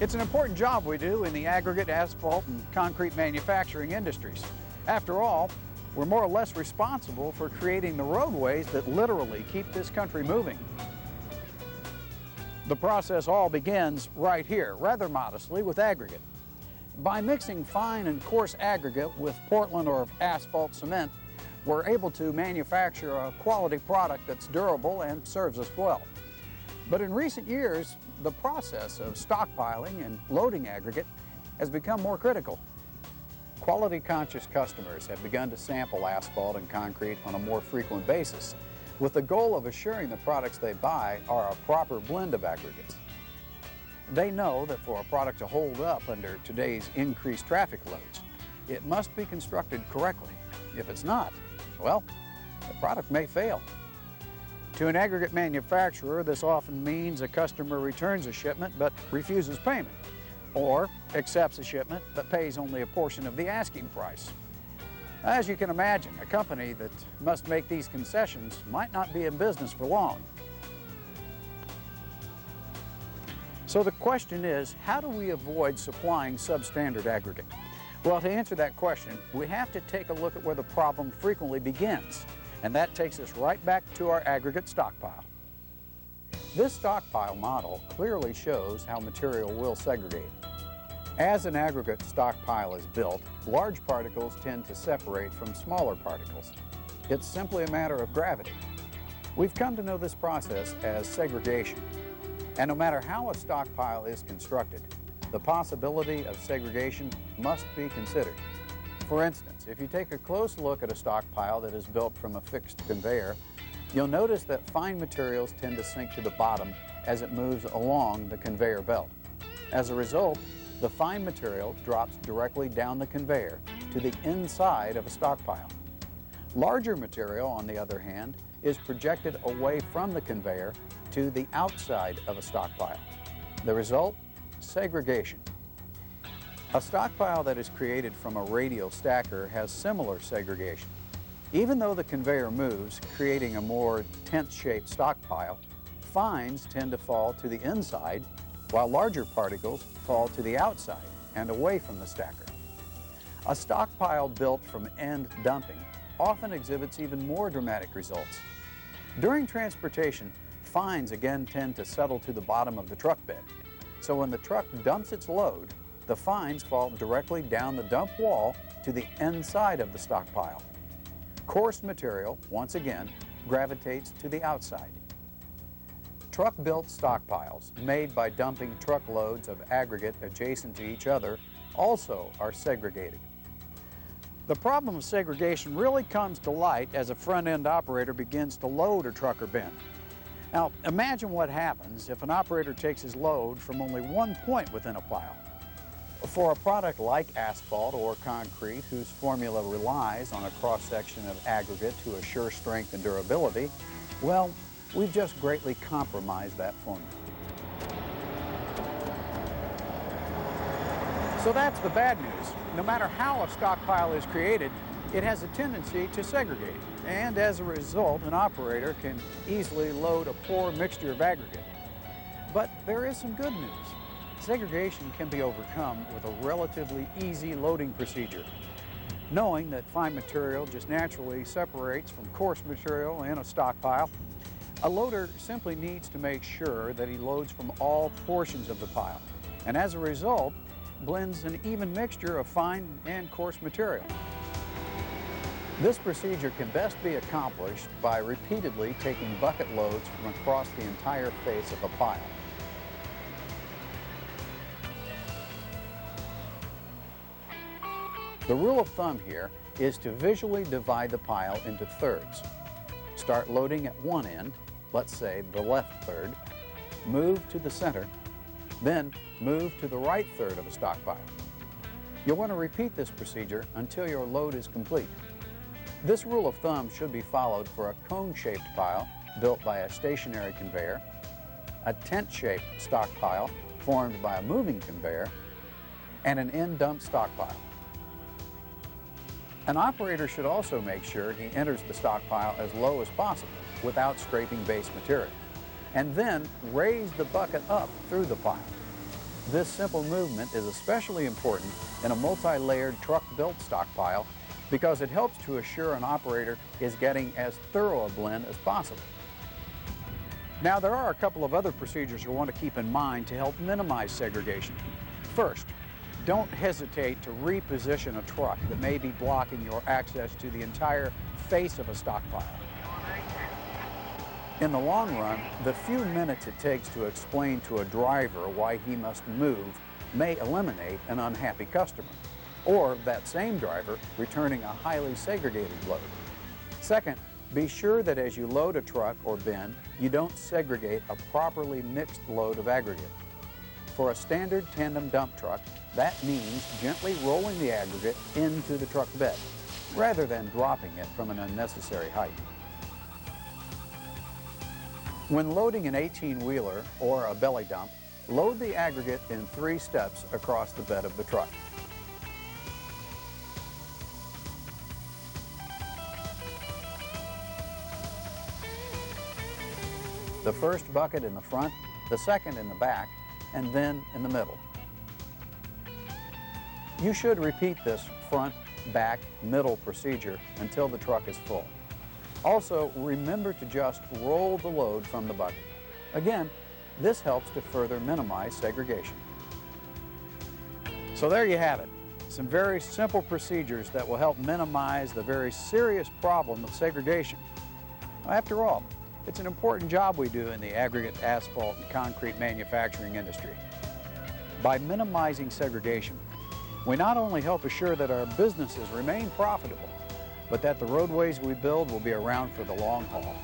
It's an important job we do in the aggregate, asphalt, and concrete manufacturing industries. After all, we're more or less responsible for creating the roadways that literally keep this country moving. The process all begins right here, rather modestly, with aggregate. By mixing fine and coarse aggregate with Portland or asphalt cement, we're able to manufacture a quality product that's durable and serves us well. But in recent years, the process of stockpiling and loading aggregate has become more critical. Quality-conscious customers have begun to sample asphalt and concrete on a more frequent basis, with the goal of assuring the products they buy are a proper blend of aggregates. They know that for a product to hold up under today's increased traffic loads, it must be constructed correctly. If it's not, well, the product may fail. To an aggregate manufacturer, this often means a customer returns a shipment but refuses payment, or accepts a shipment but pays only a portion of the asking price. As you can imagine, a company that must make these concessions might not be in business for long. So the question is, how do we avoid supplying substandard aggregate? Well, to answer that question, we have to take a look at where the problem frequently begins, and that takes us right back to our aggregate stockpile. This stockpile model clearly shows how material will segregate. As an aggregate stockpile is built, large particles tend to separate from smaller particles. It's simply a matter of gravity. We've come to know this process as segregation. And no matter how a stockpile is constructed, the possibility of segregation must be considered. For instance, if you take a close look at a stockpile that is built from a fixed conveyor, you'll notice that fine materials tend to sink to the bottom as it moves along the conveyor belt. As a result, the fine material drops directly down the conveyor to the inside of a stockpile. Larger material, on the other hand, is projected away from the conveyor to the outside of a stockpile. The result? Segregation. A stockpile that is created from a radial stacker has similar segregation. Even though the conveyor moves, creating a more tent-shaped stockpile, fines tend to fall to the inside, while larger particles fall to the outside and away from the stacker. A stockpile built from end dumping often exhibits even more dramatic results. During transportation, fines again tend to settle to the bottom of the truck bed. So when the truck dumps its load, the fines fall directly down the dump wall to the inside of the stockpile. Coarse material, once again, gravitates to the outside. Truck-built stockpiles made by dumping truckloads of aggregate adjacent to each other also are segregated. The problem of segregation really comes to light as a front-end operator begins to load a truck or bin. Now, imagine what happens if an operator takes his load from only one point within a pile. For a product like asphalt or concrete, whose formula relies on a cross-section of aggregate to assure strength and durability, well, we've just greatly compromised that formula. So that's the bad news. No matter how a stockpile is created, it has a tendency to segregate, and as a result, an operator can easily load a poor mixture of aggregate. But there is some good news. Segregation can be overcome with a relatively easy loading procedure. Knowing that fine material just naturally separates from coarse material in a stockpile, a loader simply needs to make sure that he loads from all portions of the pile, and as a result, blends an even mixture of fine and coarse material. This procedure can best be accomplished by repeatedly taking bucket loads from across the entire face of a pile. The rule of thumb here is to visually divide the pile into thirds. Start loading at one end, let's say the left third, move to the center, then move to the right third of a stockpile. You'll want to repeat this procedure until your load is complete. This rule of thumb should be followed for a cone-shaped pile built by a stationary conveyor, a tent-shaped stockpile formed by a moving conveyor, and an end-dump stockpile. An operator should also make sure he enters the stockpile as low as possible without scraping base material, and then raise the bucket up through the pile. This simple movement is especially important in a multi-layered truck-built stockpile because it helps to assure an operator is getting as thorough a blend as possible. Now, there are a couple of other procedures you want to keep in mind to help minimize segregation. First, don't hesitate to reposition a truck that may be blocking your access to the entire face of a stockpile. In the long run, the few minutes it takes to explain to a driver why he must move may eliminate an unhappy customer, or that same driver returning a highly segregated load. Second, be sure that as you load a truck or bin, you don't segregate a properly mixed load of aggregate. For a standard tandem dump truck, that means gently rolling the aggregate into the truck bed, rather than dropping it from an unnecessary height. When loading an 18-wheeler or a belly dump, load the aggregate in 3 steps across the bed of the truck. The first bucket in the front, the second in the back, and then in the middle. You should repeat this front, back, middle procedure until the truck is full. Also, remember to just roll the load from the bucket. Again, this helps to further minimize segregation. So there you have it, some very simple procedures that will help minimize the very serious problem of segregation. After all, it's an important job we do in the aggregate, asphalt, and concrete manufacturing industry. By minimizing segregation, we not only help assure that our businesses remain profitable, but that the roadways we build will be around for the long haul.